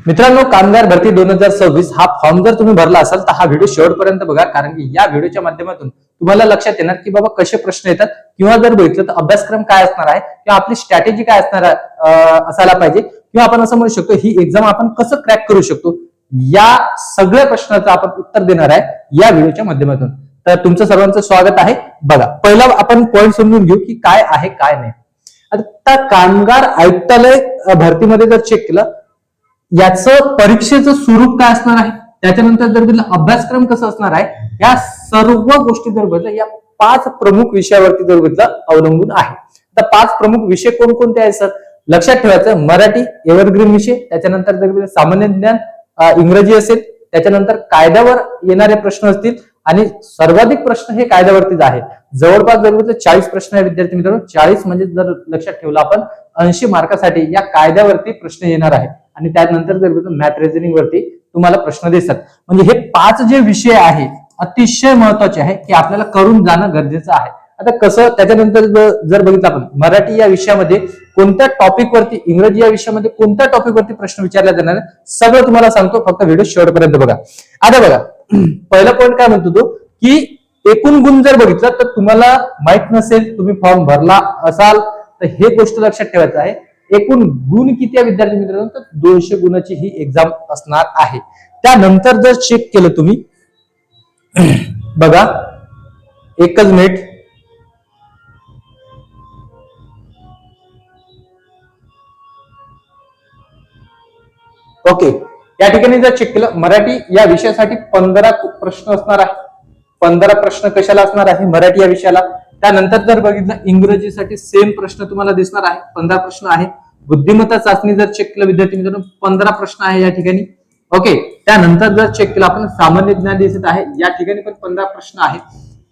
मित्रांनो, कामगार भरती 2026 हा फॉर्म जर तुम्ही भरला असाल तर हा व्हिडिओ शेवटपर्यंत बघा, कारण की या व्हिडिओच्या माध्यमातून तुम्हाला लक्षात येणार की बाबा कसे प्रश्न येतात, किंवा जर बघितलं तर अभ्यासक्रम काय असणार आहे किंवा आपली स्ट्रॅटेजी काय असणार असायला पाहिजे, किंवा आपण असं म्हणू शकतो ही एक्झाम आपण कसं क्रॅक करू शकतो, या सगळ्या प्रश्नाचं आपण उत्तर देणार आहे या व्हिडिओच्या माध्यमातून. तर तुमचं सर्वांचं स्वागत आहे. बघा, पहिला आपण पॉईंट समजून घेऊ की काय आहे काय नाही. आता कामगार आयुक्तालय भरतीमध्ये जर चेक केलं, याचं परीक्षेचं स्वरूप काय असणार आहे, त्याच्यानंतर जर बघितलं अभ्यासक्रम कसं असणार आहे, या सर्व गोष्टी जर बघितलं या 5 प्रमुख विषयावरती जर बघितलं अवलंबून आहे. तर 5 प्रमुख विषय कोणकोणते आहेत सर? लक्षात ठेवायचं, मराठी एव्हरग्रीन विषय, त्याच्यानंतर जर बघितलं सामान्य ज्ञान, इंग्रजी असेल, त्याच्यानंतर कायद्यावर येणारे प्रश्न असतील, आणि सर्वाधिक प्रश्न हे कायद्यावरतीच आहे. जवळपास जर बघितलं 40 प्रश्न आहे विद्यार्थी मित्रांनो. 40 म्हणजे जर लक्षात ठेवलं आपण 80 मार्कासाठी या कायद्यावरती प्रश्न येणार आहे, आणि त्यानंतर जर बघितलं मॅथ रिझनिंग वरती तुम्हाला प्रश्न दिसतात. म्हणजे हे 5 जे विषय आहे अतिशय महत्वाचे आहे की आपल्याला करून जाणं गरजेचं आहे. आता कसं, त्याच्यानंतर जर बघितलं आपण मराठी या विषयामध्ये कोणत्या टॉपिक वरती, इंग्रजी या विषयामध्ये कोणत्या टॉपिक वरती प्रश्न विचारला जाणार आहे सगळं तुम्हाला सांगतो, फक्त व्हिडिओ शेवटपर्यंत बघा. आता बघा, पहिला पॉईंट काय म्हणतो तो की एकूण गुण जर बघितलं तर तुम्हाला माहित नसेल, तुम्ही फॉर्म भरला असाल तर हे गोष्ट लक्षात ठेवायचं आहे. एकूण गुण किती आहे विद्यार्थी मित्रांनो? तर 200 गुणाची ही एक्झाम असणार आहे. त्यानंतर जर चेक केलं तुम्ही, बघा एकच मिनिट, ओके, या ठिकाणी जर चेक केलं, मराठी या विषयासाठी 15 प्रश्न असणार आहे. 15 प्रश्न कशाला असणार आहे? मराठी या विषयाला. त्यानंतर जर बघितलं इंग्रजीसाठी सेम प्रश्न तुम्हाला दिसणार आहे, 15 प्रश्न आहे. बुद्धिमत्ता चाचणी जर चेक केलं विद्यार्थी मित्रांनो, 15 प्रश्न आहे या ठिकाणी. ओके, त्यानंतर जर चेक केलं आपण सामान्य ज्ञान दिसत आहे, या ठिकाणी पण 15 प्रश्न आहे,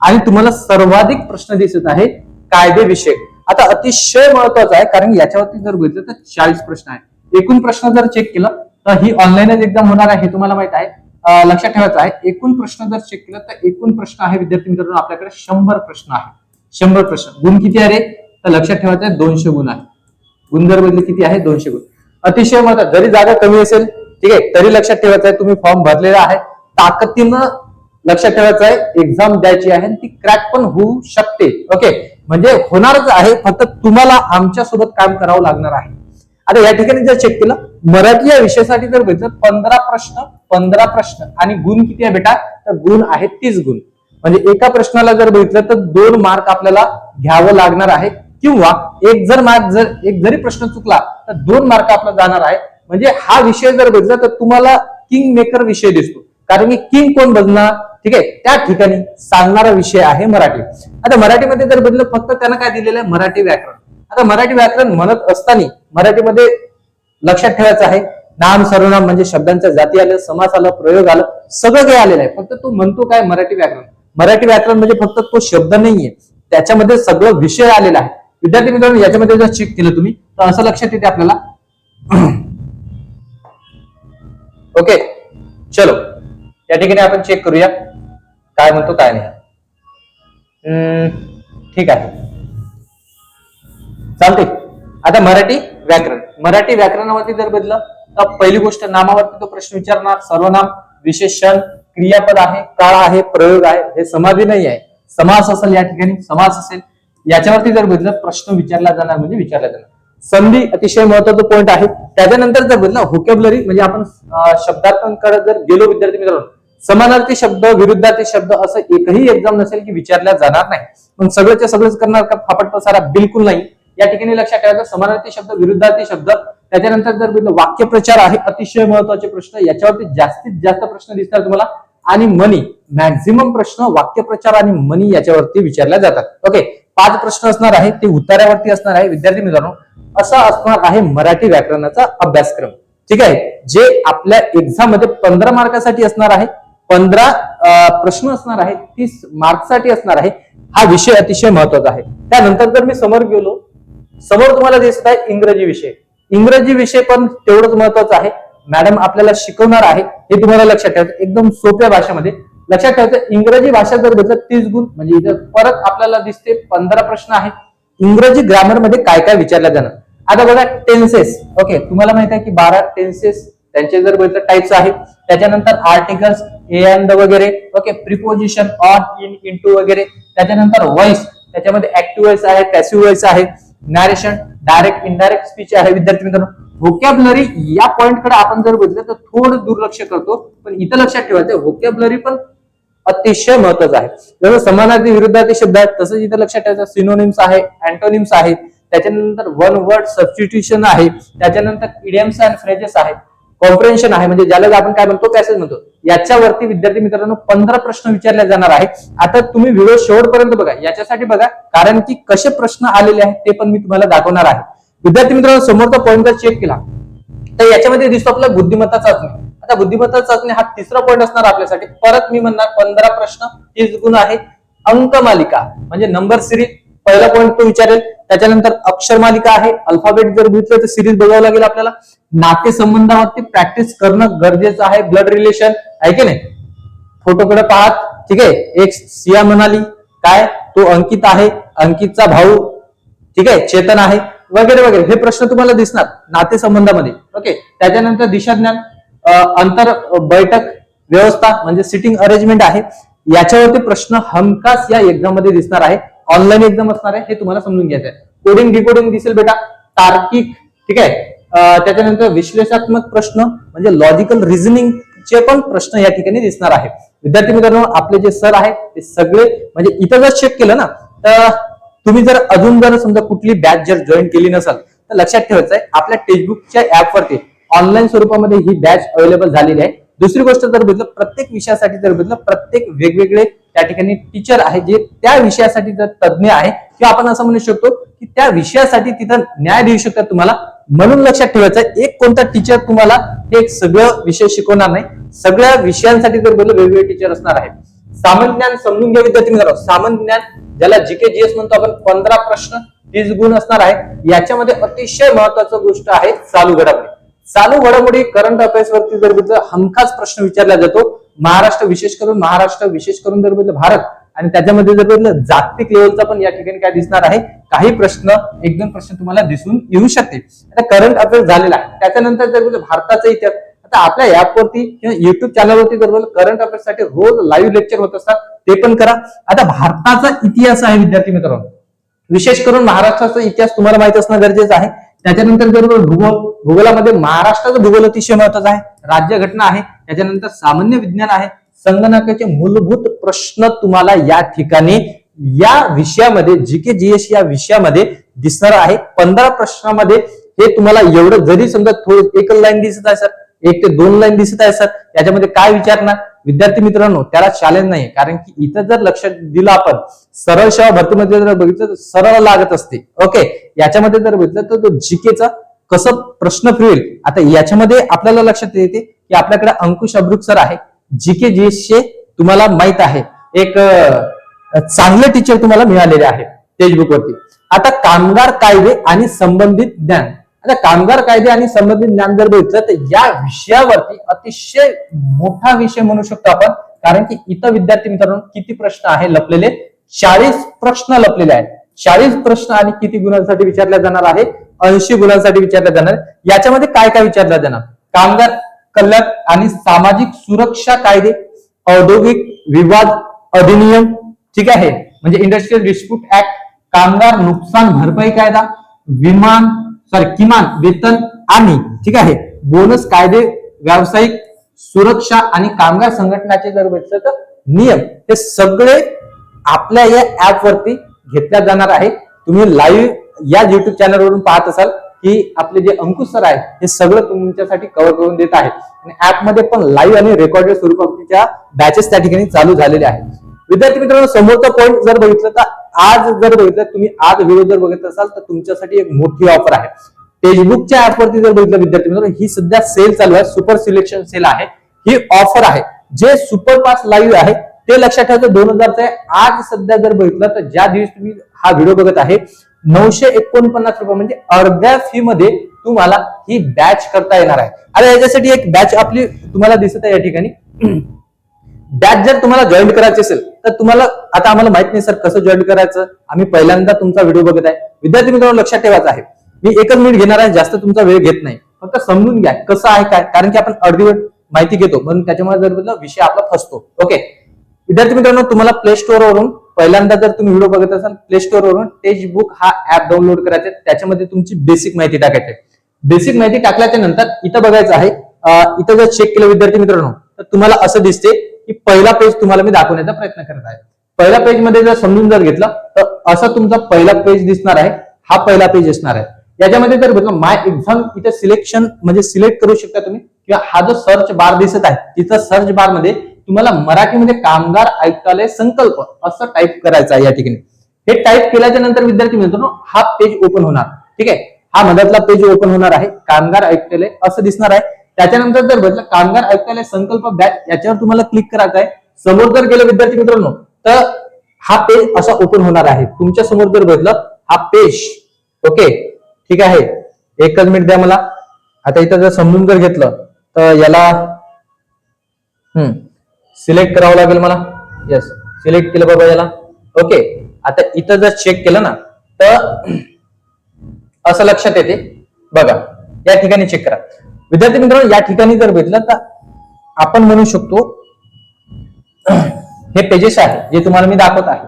आणि तुम्हाला सर्वाधिक प्रश्न दिसत आहे कायदे विषय. आता अतिशय महत्वाचं आहे, कारण याच्यावरती जर बघितलं तर 40 प्रश्न आहे. एकूण प्रश्न जर चेक केलं तर ही ऑनलाईनच एक्झाम होणार आहे, हे तुम्हाला माहित आहे. लक्षात ठेवायचं आहे, एकूण प्रश्न जर चेक केलं तर एकूण प्रश्न आहे विद्यार्थी मित्रांनो आपल्याकडे 100 प्रश्न आहे. 100 प्रश्न. गुण किती आहे रे? तर लक्षात ठेवायचं आहे 200 गुण आहे. गुण जर बघितले किती आहे? 200 गुण. अतिशय महत्वाचं, जरी जागा कमी असेल ठीक आहे तरी लक्षात ठेवायचं आहे तुम्ही फॉर्म भरलेला आहे, ताकदीनं लक्षात ठेवायचं आहे, एक्झाम द्यायची आहे, ती क्रॅक पण होऊ शकते. ओके, म्हणजे होणारच आहे, फक्त तुम्हाला आमच्या सोबत काम करावं लागणार आहे. आता या ठिकाणी जर चेक केलं, मराठी या विषयासाठी जर बघितलं 15 प्रश्न आणि गुण किती आहे बेटा? तर गुण आहे 30 गुण. म्हणजे एका प्रश्नाला जर बघितलं तर 2 मार्क आपल्याला घ्यावं लागणार आहे, किंवा एक जरी प्रश्न चुकला तर 2 मार्क आपला जाणार आहे. म्हणजे हा विषय जर बघितला तर तुम्हाला किंग मेकर विषय दिसतो, कारण की किंग कोण बनणार ठीक आहे त्या ठिकाणी सांगणारा विषय आहे मराठी. आता मराठीमध्ये जर बघितलं फक्त त्यानं काय दिलेलं आहे? मराठी व्याकरण. आता मराठी व्याकरण म्हणत असताना मराठीमध्ये लक्षात ठेवायचं आहे, नाम सर्वनाम म्हणजे शब्दांच्या जाती आलं, समास आलं, प्रयोग आलं, सगळं काही आलेलं आहे. फक्त तो म्हणतो काय? मराठी व्याकरण. मराठी व्याकरण म्हणजे फक्त तो शब्द नाहीये, त्याच्यामध्ये सगळं विषय आलेला आहे. विद्यार्थी मित्रांनो, याच्यामध्ये जर चेक केलं तुम्ही तर असं लक्षात येते आपल्याला. ओके, चलो या ठिकाणी आपण चेक करूया काय म्हणतो काय नाही. ठीक आहे, चालते. आता मराठी व्याकरण. मराठी व्याकरणावरती जर बदलं तर पहिली गोष्ट, नामावरती तो प्रश्न विचारणार. सर्वनाम, विशेषण, क्रियापद आहे, काळ आहे, प्रयोग आहे, हे समाधी नाही आहे. समास असेल, या ठिकाणी समास असेल, याच्यावरती जर बदलं प्रश्न विचारला जाणार म्हणजे विचारला जाणार. संधी अतिशय महत्वाचा पॉईंट आहे. त्याच्यानंतर जर बदलं व्होकॅब्युलरी, म्हणजे आपण शब्दार्थांकडे जर गेलो विद्यार्थी मित्रांनो, समानार्थी शब्द, विरुद्धार्थी शब्द असं एकही एक्झाम नसेल की विचारल्या जाणार नाही. मग सगळंच्या सगळंच करणार का? फापट पसारा बिलकुल नाही. या ठिकाणी लक्षात ठेवायचं, समानार्थी शब्द, विरुद्धार्थी शब्द. त्याच्यानंतर जर बघितलं वाक्यप्रचार आहे, अतिशय महत्वाचे प्रश्न, याच्यावरती जास्तीत जास्त प्रश्न दिसतात तुम्हाला. आणि मनी, मॅक्झिमम प्रश्न वाक्यप्रचार आणि मनी याच्यावरती विचारल्या जातात. ओके, 5 प्रश्न असणार आहे, ते उत्तरावरती असणार आहे विद्यार्थी मित्रांनो. असा असणार आहे मराठी व्याकरणाचा अभ्यासक्रम. ठीक आहे, जे आपल्या एक्झाम मध्ये 15 मार्कासाठी असणार आहे. 15 प्रश्न असणार आहे, 30 मार्क्ससाठी असणार आहे. हा विषय अतिशय महत्वाचा आहे. त्यानंतर जर मी समोर गेलो, समोर तुम्हाला दिसत आहे इंग्रजी विषय. इंग्रजी विषय पण तेवढंच महत्वाचं आहे. मॅडम आपल्याला शिकवणार आहे, हे तुम्हाला लक्षात ठेवायचं, एकदम सोप्या भाषेमध्ये लक्षात ठेवायचं. इंग्रजी भाषा जर बघितलं 30 गुण, म्हणजे इथं परत आपल्याला दिसते 15 प्रश्न आहेत. इंग्रजी ग्रामर मध्ये काय काय विचारलं जाणार. आता बघा टेन्सेस. ओके, तुम्हाला माहित आहे की 12 टेन्सेस त्यांचे जर बघितलं टाइप्स आहे. त्याच्यानंतर आर्टिकल्स, एंड वगैरे, okay, preposition, on, in, into वगैरे. त्याच्यानंतर व्हॉइस, त्याच्यामध्ये ऍक्टिव्ह व्हॉइस आहे, पॅसिव्ह व्हॉइस आहे, नॅरेशन, डायरेक्ट इनडायरेक्ट स्पीच आहे. विद्यार्थी मित्रांनो, व्होकॅब्युलरी या पॉइंट कडे आपण जर बघितलं तर थोडं दुर्लक्ष करतो, पण इथं लक्षात ठेवायचं व्होकॅब्युलरी पण अतिशय महत्वाचं आहे. जसं समानार्थी, विरुद्धार्थी शब्द आहेत तसंच इथं लक्षात ठेवायचं सिनोनिम्स आहे, अँटोनिम्स आहे, त्याच्यानंतर वन वर्ड सबस्टिट्यूशन आहे, त्याच्यानंतर इडियम्स अँड फ्रेजेस आहे, कॉम्प्रिहेन्शन आहे, म्हणजे ज्याला आपण काय म्हणतो पॅसेज म्हणतो. याच्यावरती विद्यार्थी मित्रांनो 15 प्रश्न विचारले जाणार आहे. आता तुम्ही व्हिडिओ शेवटपर्यंत बघा, याच्यासाठी बघा कारण की कसे प्रश्न आलेले आहेत ते पण मी तुम्हाला दाखवणार आहे. विद्यार्थी मित्रांनो, समोरचा पॉइंट जर चेक केला तर याच्यामध्ये दिसतो आपला बुद्धिमत्ता चाचणी. आता बुद्धिमत्ता चाचणी हा तिसरा पॉइंट असणार आपल्यासाठी. परत मी म्हणणार 15 प्रश्न, 30 गुण आहे. अंकमालिका म्हणजे नंबर सिरीज, पहिला पॉइंट तो विचारेल. त्याच्यानंतर अक्षर मालिका आहे, अल्फाबेट जर घेतलं तर सिरीज बघावं लागेल आपल्याला. नातेसंबंधावरती प्रॅक्टिस करणं गरजेचं आहे, ब्लड रिलेशन आहे की नाही. फोटोकडे पाहत, ठीक आहे. एक सिया म्हणाली काय, तो अंकित आहे, अंकितचा भाऊ, ठीक आहे, चेतन आहे, वगैरे वगैरे. हे प्रश्न तुम्हाला दिसणार नातेसंबंधामध्ये. ओके. त्याच्यानंतर दिशाज्ञान, अंतर बैठक व्यवस्था म्हणजे सिटिंग अरेंजमेंट आहे. याच्यावरती प्रश्न हमखास या एक्झाम मध्ये दिसणार आहे. ऑनलाईन एक्झाम असणार आहे, हे तुम्हाला समजून घ्यायचं आहे. कोडिंग डिकोडिंग दिसेल बेटा, तार्किक, ठीक आहे. त्याच्यानंतर विश्लेषणात्मक प्रश्न म्हणजे लॉजिकल रिझनिंगचे पण प्रश्न या ठिकाणी दिसणार आहे. विद्यार्थी मित्रांनो, आपले जे सर आहेत ते सगळे म्हणजे इथं जर चेक केलं ना तर तुम्ही जर अजून जर समजा कुठली बॅच जर जॉईन केली नसाल तर लक्षात ठेवायचं आहे आपल्या टेक्स्टबुकच्या ऍपवरती ऑनलाईन स्वरूपामध्ये ही बॅच अवेलेबल झालेली आहे. दुसरी गोष्ट जर बघितलं, प्रत्येक विषयासाठी जर बघितलं प्रत्येक वेगवेगळे त्या ठिकाणी टीचर आहे जे त्या विषयासाठी जर तज्ञ आहे किंवा आपण असं म्हणू शकतो की त्या विषयासाठी तिथं न्याय देऊ शकतात तुम्हाला. म्हणून लक्षात ठेवायचं एक कोणता टीचर तुम्हाला हे सगळं विषय शिकवणार नाही. सगळ्या विषयांसाठी जर बघितलं वेगवेगळे टीचर असणार आहे. सामान्य ज्ञान समजून घ्या विद्यार्थी मित्रांनो. सामान्य ज्ञान ज्याला जीके जीएस म्हणतो आपण, 15 प्रश्न, 30 गुण असणार आहे. याच्यामध्ये अतिशय महत्वाची गोष्ट आहे चालू घडामोडी. चालू घडामोडी करंट अफेअर्स वरती जर बघितलं हमखास प्रश्न विचारला जातो. महाराष्ट्र विशेष करून जर बघितलं भारत, आणि त्याच्यामध्ये जर बघितलं जागतिक लेवलचा पण या ठिकाणी काय दिसणार आहे, काही प्रश्न, 1-2 प्रश्न तुम्हाला दिसून येऊ शकते. आता करंट अफेअर्स झालेला आहे. त्याच्यानंतर जर बघितलं भारताचा इतिहास, आता आपल्या ऍपवरती किंवा युट्यूब चॅनलवरती जर बघितलं करंट अफेअर्स साठी रोज लाईव्ह लेक्चर होत असतात, ते पण करा. आता भारताचा इतिहास आहे विद्यार्थी मित्रांनो, विशेष करून महाराष्ट्राचा इतिहास तुम्हाला माहित असणं गरजेचं आहे. त्याच्यानंतर जर भूगोलामध्ये महाराष्ट्राचा भूगोल अतिशय महत्वाचा आहे. राज्यघटना आहे, त्याच्यानंतर सामान्य विज्ञान आहे, संगणकाचे मूलभूत प्रश्न तुम्हाला या ठिकाणी या विषयामध्ये जीके जीएस या विषयामध्ये दिसणार आहे. 15 प्रश्नामध्ये हे तुम्हाला एवढं जरी समजा थोडं एक लाईन दिसत आहे सर, 1 ते 2 लाईन दिसत आहे सर, याच्यामध्ये काय विचारणार विद्यार्थी मित्रांनो, त्याला चॅलेंज नाही. कारण की इथं जर लक्ष दिलं आपण सरळ सेवा भरतीमध्ये जर बघितलं तर सरळ लागत असते. ओके. याच्यामध्ये जर बघितलं तर तो जीकेचा कसं प्रश्न फिरेल. आता याच्यामध्ये आपल्याला लक्षात येते की आपल्याकडे अंकुश अब्रुक सर आहे, जीके जीएसचे तुम्हाला माहित आहे एक चांगले टीचर तुम्हाला मिळालेले आहे टेक्स्टबुक वरती. आता कामगार कायदे आणि संबंधित ज्ञान, आता कामगार कायदे आणि संबंधित ज्ञान जर बघितलं तर या विषयावरती अतिशय मोठा विषय म्हणू शकतो आपण. कारण की इथं विद्यार्थी मित्रांनो किती प्रश्न आहे लपलेले, 40 प्रश्न लपलेले आहेत. 40 प्रश्न आणि किती गुणांसाठी विचारले जाणार आहे, 80 गुणांसाठी विचारले जाणार. याच्यामध्ये काय काय विचारलं जाणार, कामगार कल्याण आणि सामाजिक सुरक्षा कायदे, औद्योगिक विवाद अधिनियम, ठीक आहे, म्हणजे इंडस्ट्रियल डिस्प्यूट ऍक्ट, कामगार नुकसान भरपाई कायदा, किमान वेतन आणि ठीक आहे बोनस कायदे, व्यावसायिक सुरक्षा आणि कामगार संघटनाचे जर बघितलं तर नियम, हे सगळे आपल्या या ऍप वरती घेतल्या जाणार आहे. तुम्ही लाईव्ह या युट्यूब चॅनलवरून पाहत असाल की आपले जे अंकुश सर आहेत हे सगळं तुमच्यासाठी कव्हर करून देत आहेत. आणि ऍप मध्ये पण लाईव्ह आणि रेकॉर्डेड स्वरूपाच्या बॅचेस त्या ठिकाणी चालू झालेले आहेत. विद्यार्थी मित्रांनो, समोरचा पॉईंट जर बघितलं तर आज जर बघितलं तुम्ही, आज व्हिडिओ जर बघत असाल तर तुमच्यासाठी एक मोठी ऑफर आहे. टेक्स्टबुकच्या ऍपवरती जर बघितलं विद्यार्थी मित्रांनो, ही सध्या सेल चालू आहे, सुपर सिलेक्शन सेल आहे. ही ऑफर आहे, जे सुपर पास लाईव्ह आहे ते लक्षात ठेवायचं 2000चं आहे. आज सध्या जर बघितलं तर ज्या दिवशी तुम्ही हा व्हिडिओ बघत आहे 949 रुपये म्हणजे अर्ध्या फी मध्ये तुम्हाला ही बॅच करता येणार आहे. आता याच्यासाठी एक बॅच आपली तुम्हाला दिसत आहे या ठिकाणी. बॅच जर तुम्हाला जॉईन करायची असेल तर तुम्हाला, आता आम्हाला माहित नाही सर कसं जॉईन करायचं, आम्ही पहिल्यांदा तुमचा व्हिडिओ बघत आहे. विद्यार्थी मित्रांनो लक्षात ठेवायचं आहे, मी एकच मिनिट घेणार आहे, जास्त तुमचा वेळ घेत नाही. फक्त समजून घ्या कसं आहे काय, कारण की आपण अर्धवट माहिती घेतो म्हणून त्याच्यामुळे जर विषय आपला फसतो. ओके विद्यार्थी मित्रांनो, तुम्हाला प्ले स्टोर वरून पहिल्यांदा जर तुम्ही व्हिडिओ बघत असाल, प्ले स्टोर वरून टेक्स्टबुक हा ऍप डाउनलोड करायचा, त्याच्यामध्ये तुमची बेसिक माहिती टाकायची. बेसिक माहिती टाकल्याच्या नंतर इथं बघायचं आहे, इथं जर चेक केलं विद्यार्थी मित्रांनो तर तुम्हाला असं दिसते की पहिला पेज तुम्हाला मी दाखवण्याचा प्रयत्न करत आहे. पहिल्या पेज मध्ये जर समजून जर घेतलं तर असं तुमचा पहिला पेज दिसणार आहे. हा पहिला पेज असणार आहे. याच्यामध्ये जर बघितलं माय एक्झाम इथे सिलेक्शन म्हणजे सिलेक्ट करू शकता तुम्ही, किंवा हा जो सर्च बार दिसत आहे तिथं सर्च बार मध्ये तुम्हाला मराठीमध्ये कामगार आयुक्तालय संकल्प असं टाईप करायचं आहे. या ठिकाणी हे टाईप केल्याच्या नंतर विद्यार्थी मित्रांनो हा पेज ओपन होणार. ठीक आहे, हा मधातला पेज ओपन होणार आहे. कामगार आयुक्तालय असं दिसणार आहे. त्याच्यानंतर जर बघितलं कामगार आयुक्तालय संकल्प बॅच याच्यावर तुम्हाला क्लिक करायचं आहे. समोर जर गेलं विद्यार्थी मित्रांनो तर हा पेज असा ओपन होणार आहे. तुमच्या समोर जर बघितलं हा पेज. ओके ठीक आहे, एकच मिनिट द्या मला. आता इथं जर समजून जर घेतलं तर याला सिलेक्ट करावं लागेल मला. यस, सिलेक्ट केलं बाबा याला. ओके, आता इथं जर चेक केलं ना तर असं लक्षात येते बघा. या ठिकाणी चेक करा विद्यार्थी मित्रांनो. या ठिकाणी जर बघितलं तर आपण म्हणू शकतो हे पेजेस आहे जे तुम्हाला मी दाखवत आहे.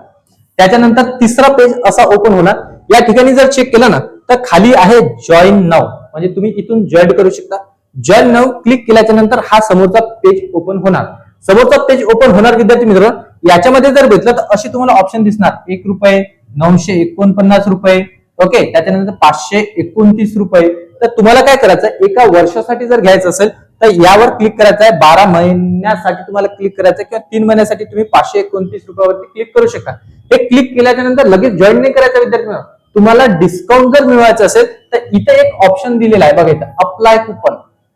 त्याच्यानंतर तिसरा पेज असा ओपन होणार. या ठिकाणी जर चेक केलं ना तर खाली आहे जॉईन नाव, म्हणजे तुम्ही इथून जॉईन करू शकता. जॉईन नाव क्लिक केल्याच्या नंतर हा समोरचा पेज ओपन होणार. समोरचा पेज ओपन होणार विद्यार्थी मित्र. याच्यामध्ये जर घेतलं तर असे तुम्हाला ऑप्शन दिसणार. 1 रुपये, 949 रुपये. ओके, त्याच्यानंतर 529 रुपये. तर तुम्हाला काय करायचं, एका वर्षासाठी जर घ्यायचं असेल तर यावर क्लिक करायचं आहे. 12 महिन्यासाठी तुम्हाला क्लिक करायचं आहे, किंवा 3 महिन्यासाठी तुम्ही 529 रुपयावरती क्लिक करू शकता. हे क्लिक केल्याच्या नंतर लगेच जॉईन नाही करायचं विद्यार्थी मित्र. तुम्हाला डिस्काउंट जर मिळवायचं असेल तर इथे एक ऑप्शन दिलेला आहे बघा, इथं अप्लाय कुपन.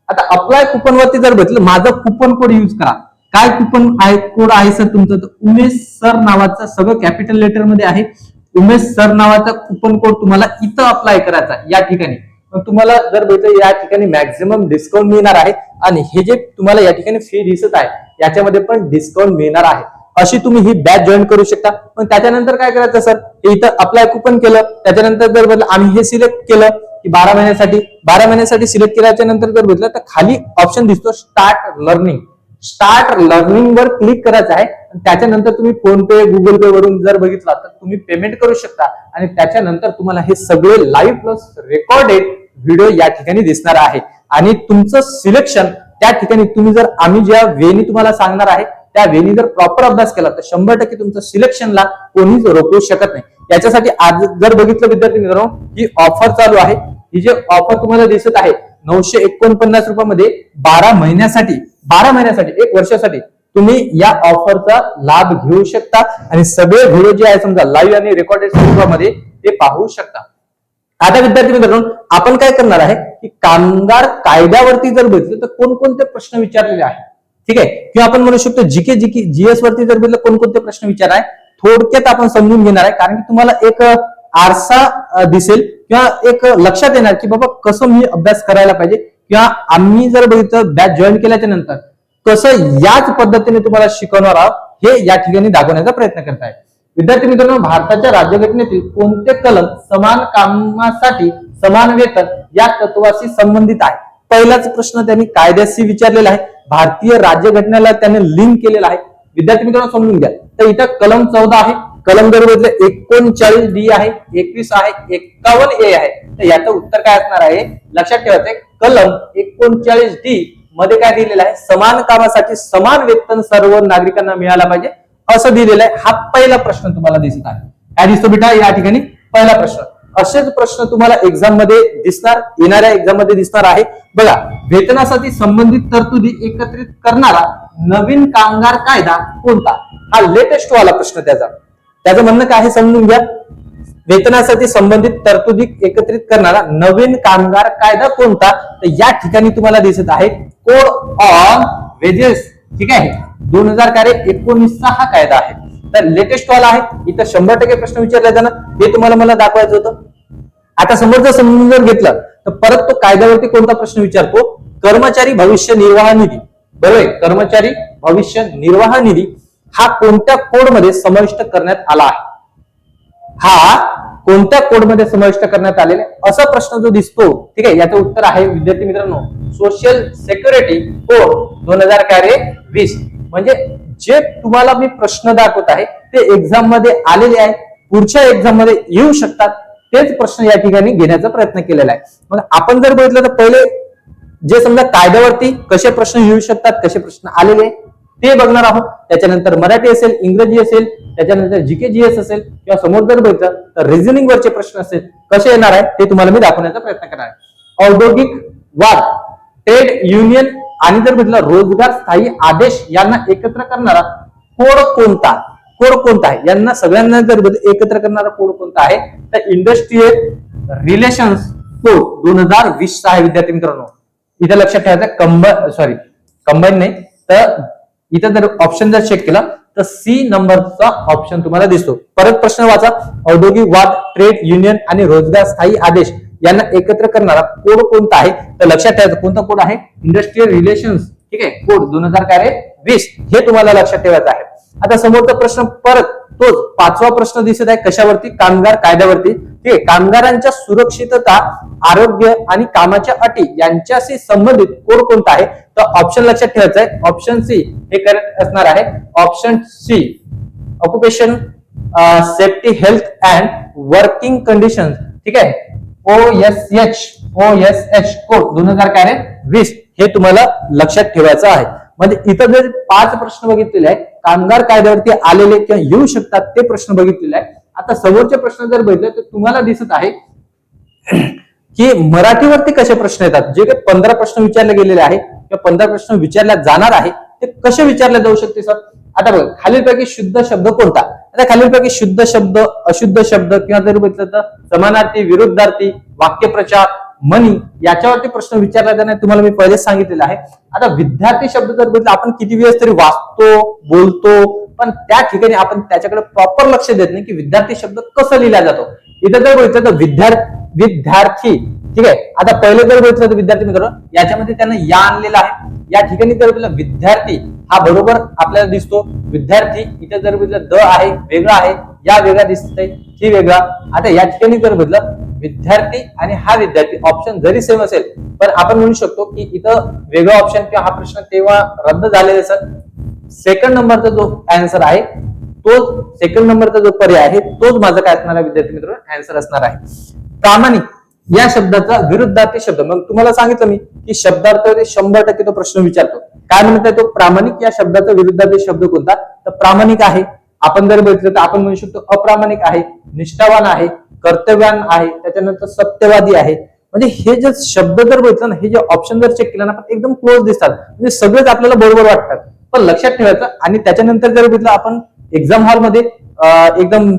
आता अप्लाय कुपन वरती जर भेटलं माझं कुपन कोड युज करा. काय कुपन आहे कोड आहे सर तुमचं, तर उमेश सर नावाचा सगळं कॅपिटल लेटर मध्ये आहे. उमेश सर नावाचा कुपन कोड तुम्हाला इथं अप्लाय करायचा या ठिकाणी. मग तुम्हाला जर भेटलं या ठिकाणी मॅक्झिमम डिस्काउंट मिळणार आहे. आणि हे जे तुम्हाला या ठिकाणी फी दिसत आहे याच्यामध्ये पण डिस्काउंट मिळणार आहे. अशी तुम्ही ही बॅच जॉईन करू शकता. पण त्याच्यानंतर काय करायचं सर, इथं अप्लाय कुपन केलं, त्याच्यानंतर जर बघितलं आम्ही हे सिलेक्ट केलं की 12 महिन्यासाठी सिलेक्ट केल्याच्या नंतर जर बघितलं तर खाली ऑप्शन दिसतो स्टार्ट लर्निंग. स्टार्ट लर्निंग वर क्लिक करायचं आहे. त्याच्यानंतर तुम्ही फोन पे, गुगल पे वरून जर बघितला तर तुम्ही पेमेंट करू शकता. आणि त्याच्यानंतर तुम्हाला हे सगळे लाईव्ह प्लस रेकॉर्डेड व्हिडिओ या ठिकाणी दिसणार आहे. आणि तुमचं सिलेक्शन त्या ठिकाणी तुम्ही जर आम्ही ज्या वेनी तुम्हाला सांगणार आहे त्या वेनी जर प्रॉपर अभ्यास केला तर 100% तुमचं सिलेक्शनला कोणीच रोखू शकत नाही. याच्यासाठी आज जर बघितलं विद्यार्थी मित्रांनो ही ऑफर चालू आहे. ही जे ऑफर तुम्हाला दिसत आहे 949 रुपयामध्ये 12 महिन्यासाठी 1 वर्षासाठी तुम्ही या ऑफरचा लाभ घेऊ शकता. आणि सगळे व्हिडिओ जे आहे समजा लाईव्ह आणि रेकॉर्डेड स्वरूपामध्ये ते पाहू शकता. आता विद्यार्थी मित्रांनो आपण काय करणार आहे की कामगार कायद्यावरती जर बघितलं तर कोणकोणते प्रश्न विचारलेले आहेत. ठीक आहे, किंवा आपण म्हणू शकतो जीके जीएस वरती जर बघितलं कोणकोणते प्रश्न विचार आहे थोडक्यात आपण समजून घेणार आहे. कारण की तुम्हाला एक आरसा दिसेल किंवा एक लक्षात येणार की बाबा कसं मी अभ्यास करायला पाहिजे, किंवा आम्ही जर बघितलं बॅच जॉईन केल्याच्या नंतर कसं याच पद्धतीने तुम्हाला शिकवणार आहोत हे या ठिकाणी दाखवण्याचा प्रयत्न करत आहे. विद्यार्थी मित्रांनो भारताच्या राज्यघटनेतील कोणते कलम समान कामासाठी समान वेतन या तत्वाशी संबंधित आहे. पहिलाच प्रश्न त्यांनी कायद्याशी विचारलेला आहे. भारतीय राज्यघटनेला त्याने लिंक केलेला आहे. विद्यार्थी मित्रांनो समजून घ्या. तर इथं कलम 14 आहे. कलम जर बघितलं 39D आहे, 21 आहे, 51A आहे. तर याचं उत्तर काय असणार आहे लक्षात ठेवायचंय. कलम 39D मध्ये काय दिलेलं आहे, समान कामासाठी समान वेतन सर्व नागरिकांना मिळाला पाहिजे असं दिलेलं आहे. हा पहिला प्रश्न तुम्हाला दिसत आहे. काय दिसतो बेटा या ठिकाणी पहिला प्रश्न. असेच प्रश्न तुम्हाला एक्झाम मध्ये दिसणार, येणाऱ्या एक्झाम मध्ये दिसणार आहे. बघा, वेतनासाठी संबंधित तरतुदी एकत्रित करणारा नवीन कामगार कायदा कोणता, हा लेटेस्ट वाला प्रश्न त्याचं म्हणणं काय आहे समजून घ्या. वेतनासाठी संबंधित तरतुदी एकत्रित करणारा नवीन कामगार कायदा कोणता, तर या ठिकाणी तुम्हाला दिसत आहे कोड ऑन वेजेस. ठीक आहे, 2019 हा कायदा आहे. तर लेटेस्ट वाला आहे. इथं 100% प्रश्न विचारला जाणार, हे तुम्हाला मला दाखवायचं होतं. आता समोर जर समजून जर घेतलं तर परत तो कायद्यावरती कोणता प्रश्न विचारतो, कर्मचारी भविष्य निर्वाह निधी. बरोबर, कर्मचारी भविष्य निर्वाह निधी हा कोणत्या कोड मध्ये समाविष्ट करण्यात आला आहे. हा कोणत्या कोडमध्ये समाविष्ट करण्यात आलेले असा प्रश्न जो दिसतो, ठीक आहे, याचं उत्तर आहे विद्यार्थी मित्रांनो सोशल सिक्युरिटी कोड 2020. म्हणजे जे तुम्हाला मी प्रश्न दाखवत आहे ते एक्झाम मध्ये आलेले आहे, पुढच्या एक्झाम मध्ये येऊ शकतात, तेच प्रश्न या ठिकाणी घेण्याचा प्रयत्न केलेला आहे. मग आपण जर बघितलं तर पहिले जे समजा कायद्यावरती कसे प्रश्न येऊ शकतात, कसे प्रश्न आलेले ते बघणार आहोत. त्याच्यानंतर मराठी असेल, इंग्रजी असेल, त्याच्यानंतर जीके जीएस असेल, किंवा समोर जर बघितलं तर रिझनिंग वरचे प्रश्न असेल कसे येणार आहे ते तुम्हाला मी दाखवण्याचा प्रयत्न करणार आहे. औद्योगिक वाद, ट्रेड युनियन आणि जर बघितलं रोजगार स्थायी आदेश यांना एकत्र करणारा कोड कोणता, कोड कोणता आहे, यांना सगळ्यांना जर एकत्र करणारा कोड कोणता आहे तर इंडस्ट्रियल रिलेशन्स कोड 2020 आहे विद्यार्थी मित्रांनो. इथे लक्षात ठेवायचं कंबाईन नाही तर इथं जर ऑप्शन जर चेक केला तर सी नंबरचा ऑप्शन तुम्हाला दिसतो. परत प्रश्न वाचा. औद्योगिक वाद, ट्रेड युनियन आणि रोजगार स्थायी आदेश यांना एकत्र करणारा कोड कोणता आहे तर लक्षात ठेवायचं कोणता कोड आहे इंडस्ट्रियल रिलेशन्स, ठीक आहे, कोड 2020 हे तुम्हाला लक्षात ठेवायचं आहे. आता समोरचा प्रश्न परत तोच 5वा प्रश्न दिसत आहे कशावरती, कामगार कायद्यावरती. ठीक आहे, कामगारांच्या सुरक्षितता, आरोग्य आणि कामाच्या अटी यांच्याशी संबंधित कोड कोणता आहे तर ऑप्शन लक्षात ठेवायचा आहे ऑप्शन सी हे करेक्ट असणार आहे. Option C occupation safety health and working condition, ठीक आहे, OSH कोड 2020 हे तुम्हाला लक्षात ठेवायचं आहे. म्हणजे इथं जर 5 प्रश्न बघितलेले आहे कामगार कायद्यावरती आलेले किंवा येऊ शकतात ते प्रश्न बघितलेले आहे. आता समोरचे प्रश्न जर बघितले तर तुम्हाला दिसत आहे की मराठीवरती कसे प्रश्न येतात. जे काही 15 प्रश्न विचारले गेलेले आहे किंवा 15 प्रश्न विचारल्या जाणार आहे ते कसे विचारले जाऊ शकते सर. आता बघा खालीलपैकी शुद्ध शब्द कोणता. आता खालीलपैकी शुद्ध शब्द, अशुद्ध शब्द किंवा जर बघितलं तर समानार्थी, विरुद्धार्थी, वाक्यप्रचार, मनी याच्यावरती प्रश्न विचारला जाणार तुम्हाला मी पहिलेच सांगितलेलं आहे. आता विद्यार्थी शब्द जर बघितलं आपण किती वेळेस तरी वाचतो, बोलतो, पण त्या ठिकाणी आपण त्याच्याकडे प्रॉपर लक्ष देत नाही की विद्यार्थी शब्द कसा लिहिला जातो. इथं जर बघितलं तर विद्यार्थी, ठीक आहे. आता पहिले जर बघितलं तर विद्यार्थी मित्रांनो याच्यामध्ये त्यांना या आणलेला आहे. या ठिकाणी जर बघितलं विद्यार्थी हा बरोबर आपल्याला दिसतो. विद्यार्थी इथे जर बघितलं द आहे वेगळा आहे, या वेगळा दिसतंय, ही वेगळा. आता या ठिकाणी जर बघितलं विद्यार्थी आणि हा विद्यार्थी ऑप्शन जरी सेम असेल पण आपण म्हणू शकतो की इथं वेगळा ऑप्शन किंवा हा प्रश्न तेव्हा रद्द झालेला सर. सेकंड नंबरचा जो आन्सर आहे तोच, सेकंड नंबरचा जो पर्याय आहे तोच माझा काय असणार आहे विद्यार्थी मित्रांनो आन्सर असणार आहे. प्रामाणिक या शब्दाचा विरुद्धार्थी शब्द, मग तुम्हाला सांगितलं मी की शब्दार्थामध्ये 100% तो प्रश्न विचारतो. काय म्हणतात तो प्रामाणिक या शब्दाचा विरुद्धार्थी शब्द कोणता तर प्रामाणिक आहे. आपण जर बघितलं तर आपण म्हणू शकतो अप्रामाणिक आहे, निष्ठावान आहे, कर्तव्यवान आहे, त्याच्यानंतर सत्यवादी आहे. म्हणजे हे जे शब्द जर बघितलं ना, हे जे ऑप्शन जर चेक केला ना आपण एकदम क्लोज दिसतात, म्हणजे सगळेच आपल्याला बरोबर वाटतात. पण लक्षात ठेवायचं आणि त्याच्यानंतर जर बघितलं आपण एक्झाम हॉलमध्ये एकदम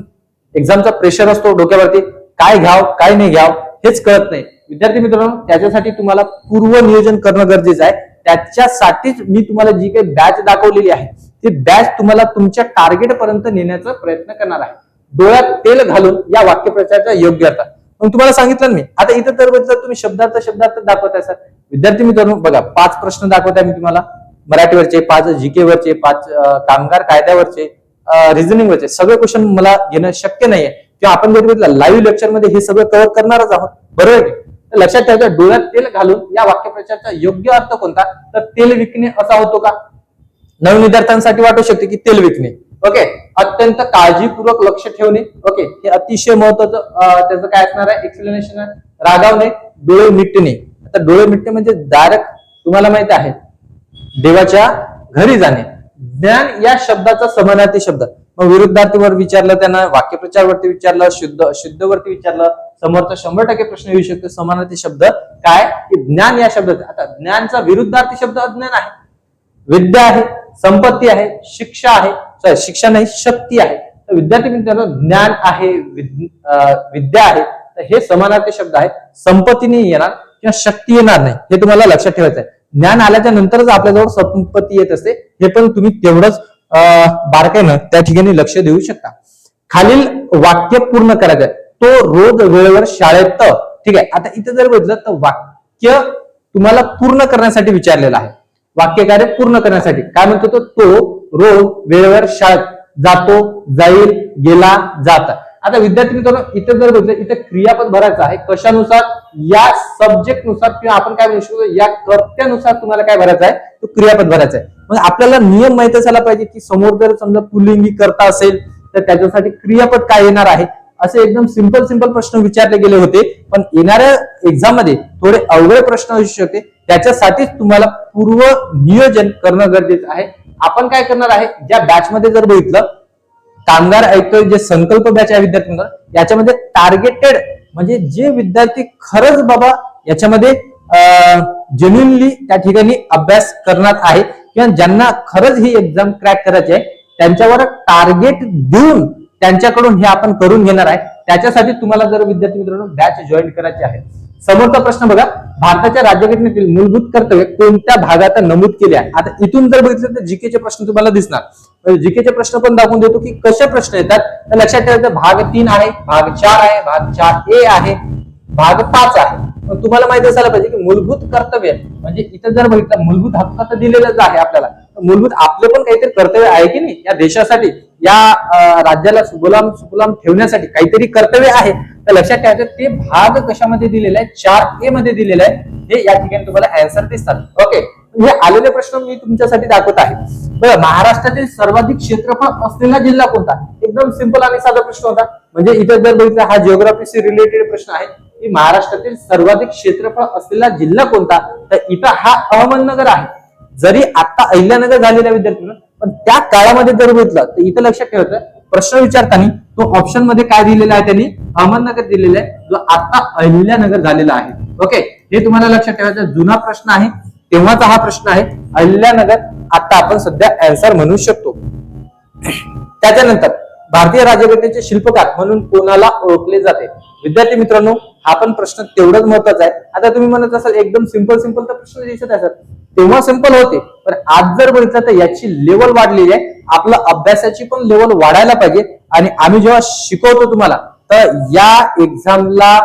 एक्झामचा प्रेशर असतो डोक्यावरती, काय घ्याव काय नाही घ्याव हेच कळत नाही. विद्यार्थी मित्रांनो त्याच्यासाठी तुम्हाला पूर्व नियोजन करणं गरजेचं आहे. त्याच्यासाठीच मी तुम्हाला जी काही बॅच दाखवलेली आहे ती बॅच तुम्हाला तुमच्या टार्गेट पर्यंत नेण्याचा प्रयत्न करणार आहे. डोळ्यात तेल घालून या वाक्यप्रचाराचा योग्य अर्थ. मग तुम्हाला सांगितलं मी आता इथं तर तुम्ही शब्दार्थ दाखवताय सर. विद्यार्थी मित्रांनो बघा 5 प्रश्न दाखवताय मी तुम्हाला मराठीवरचे, 5 जीके वरचे, 5 कामगार कायद्यावरचे, रिझनिंग वरचे. सगळे क्वेश्चन मला घेणं शक्य नाहीये किंवा आपण जर बघितलं लाईव्ह लेक्चर मध्ये हे सगळं कव्हर करणारच आहोत, बरोबर आहे. तर लक्षात ठेवायचं डोळ्यात तेल घालून या वाक्यप्रचाराचा योग्य अर्थ कोणता तर तेल विकणे असा होतो का. नवीन विद्यार्थ्यांसाठी वाटू शकते की तेल विकणे, ओके. अत्यंत काळजीपूर्वक लक्ष ठेवणे, ओके, हे अतिशय महत्वाचं त्याचं काय असणार आहे एक्सप्लेनेशन आहे. रागावणे, डोळे मिटणे. आता डोळे मिटणे म्हणजे डायरेक्ट तुम्हाला माहिती आहे देवाच्या घरी जाणे. ज्ञान या शब्दाचा समानार्थी शब्द, मग विरुद्धार्थीवर विचारलं त्यांना, वाक्यप्रचारवरती विचारलं, शुद्ध वरती विचारलं, समोरचा 100% प्रश्न येऊ शकतो. समानार्थी शब्द काय की ज्ञान या शब्दाचा. आता ज्ञानचा विरुद्धार्थी शब्द अज्ञान आहे, विद्या आहे, संपत्ती आहे, शिक्षा आहे, शिक्षा नाही शक्ती आहे. तर विद्यार्थी मित्रांनो ज्ञान आहे, विद्या आहे, तर हे समानार्थी शब्द आहे. संपत्ती नाही येणार किंवा शक्ती येणार नाही हे तुम्हाला लक्षात ठेवायचं आहे. ज्ञान आल्याच्या नंतरच आपल्याजवळ संपत्ती येत असते, हे पण तुम्ही तेवढंच बारकाईनं त्या ठिकाणी लक्ष देऊ शकता. खालील वाक्य पूर्ण करायचं, तो रोज वेळेवर शाळेत, ठीक आहे. आता इथे जर बघितलं तर वाक्य तुम्हाला पूर्ण करण्यासाठी विचारलेलं आहे. वाक्यकार्य पूर्ण करण्यासाठी काय म्हणतो तो रोज वेळेवर शाळेत जातो, जाईल, गेला, जात. आता विद्यार्थी मित्रांनो इथे जर बघितलं इथे क्रियापद भरायचं आहे कशानुसार, या सब्जेक्ट नुसार किंवा आपण काय म्हणू शकतो या कर्त्यानुसार तुम्हाला काय भरायचं आहे, तो क्रियापद भरायचा आहे. मग आपल्याला नियम माहित असायला पाहिजे की समोर जर समजा पुल्लिंगी कर्ता असेल तर त्याच्यासाठी क्रियापद काय येणार आहे, असे एकदम सिंपल प्रश्न विचारले गेले होते. पण येणाऱ्या एक्झाम मध्ये थोडे अवघड प्रश्न असू शकते, त्याच्यासाठीच तुम्हाला पूर्व नियोजन करणं गरजेचं आहे. आपण काय करणार आहे, ज्या बॅच मध्ये जर बघितलं कामगार आयुक्त जे संकल्प बॅच आहे विद्यार्थ्यांना, याच्यामध्ये टार्गेटेड म्हणजे जे विद्यार्थी खरंच बाबा याच्यामध्ये जेन्युइनली त्या ठिकाणी अभ्यास करणार आहे किंवा ज्यांना खरंच ही एक्झाम क्रॅक करायची आहे त्यांच्यावर टार्गेट देऊन त्यांच्याकडून हे आपण करून घेणार आहे. त्याच्यासाठी तुम्हाला जर विद्यार्थी मित्रांनो बॅच जॉईन करायची आहे. समोरचा प्रश्न बघा, भारताच्या राज्यघटनेतील मूलभूत कर्तव्य कोणत्या भागात नमूद केले आहे. आता इथून जर बघितलं तर जीकेचे प्रश्न तुम्हाला दिसणार. जीकेचे प्रश्न पण दाखवून देतो की कसे प्रश्न येतात. तर लक्षात ठेवायचं भाग 3 आहे, भाग 4 आहे, भाग 4A आहे, भाग 5 आहे. तुम्हाला माहिती असायला पाहिजे की मूलभूत कर्तव्य म्हणजे इथं जर बघितलं मूलभूत हक्क तर दिलेलंच आहे आपल्याला, मूलभूत आपले पण काहीतरी कर्तव्य आहे की नाही, या देशासाठी या राज्याला सुगुलाम ठेवण्यासाठी काहीतरी कर्तव्य आहे. तर लक्षात ठेवायचं ते भाग कशामध्ये दिलेला आहे, 4A मध्ये दिलेला आहे. हे या ठिकाणी तुम्हाला आन्सर दिसतात. ओके, हे आलेले प्रश्न मी तुमच्यासाठी दाखवत आहे. बघा, महाराष्ट्रातील सर्वाधिक क्षेत्रफळ असलेला जिल्हा कोणता. एकदम सिंपल आणि साधा प्रश्न होता. म्हणजे इथे जर बघितलं हा जिओग्राफीशी रिलेटेड प्रश्न आहे की महाराष्ट्रातील सर्वाधिक क्षेत्रफळ असलेला जिल्हा कोणता. तर इथं हा अहमदनगर आहे. जरी आता अहिल्यानगर झालेल्या विद्यार्थ्यांना, पण त्या काळामध्ये जर बघितलं तर इथं लक्षात ठेवायचं प्रश्न विचारताना तो ऑप्शन मध्ये काय दिलेला आहे, त्यांनी अहमदनगर दिलेला आहे, जो आता अहिल्यानगर झालेला आहे. ओके, हे तुम्हाला लक्षात ठेवायचं. जुना प्रश्न आहे तेव्हाचा हा प्रश्न आहे. अहिल्यानगर आता आपण सध्या आन्सर म्हणू शकतो. त्याच्यानंतर भारतीय राज्यघटनेचे शिल्पकार म्हणून कोणाला ओळखले जाते. विद्यार्थी मित्रांनो, हा पण प्रश्न तेवढाच महत्वाचा आहे. आता तुम्ही म्हणत असाल एकदम सिंपल तर प्रश्न दिसत असतात, तेव्हा सिंपल होते, पण आज जर बघितलं तर याची लेवल वाढलेली आहे. आपलं अभ्यासाची पण लेवल वाढायला पाहिजे. आणि आम्ही जेव्हा शिकवतो तुम्हाला तर या एक्झामला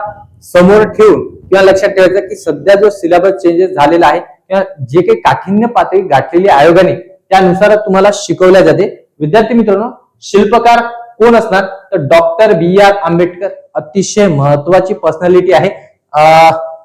समोर ठेवून किंवा लक्षात ठेवायचं की सध्या जो सिलेबस चेंजेस झालेला आहे किंवा जे काही काठिण्य पातळी गाठलेली आयोगाने त्यानुसार तुम्हाला शिकवल्या जाते. विद्यार्थी मित्रांनो, शिल्पकार कोण असणार तर डॉक्टर B.R. आंबेडकर अतिशय महत्वाची पर्सनॅलिटी आहे.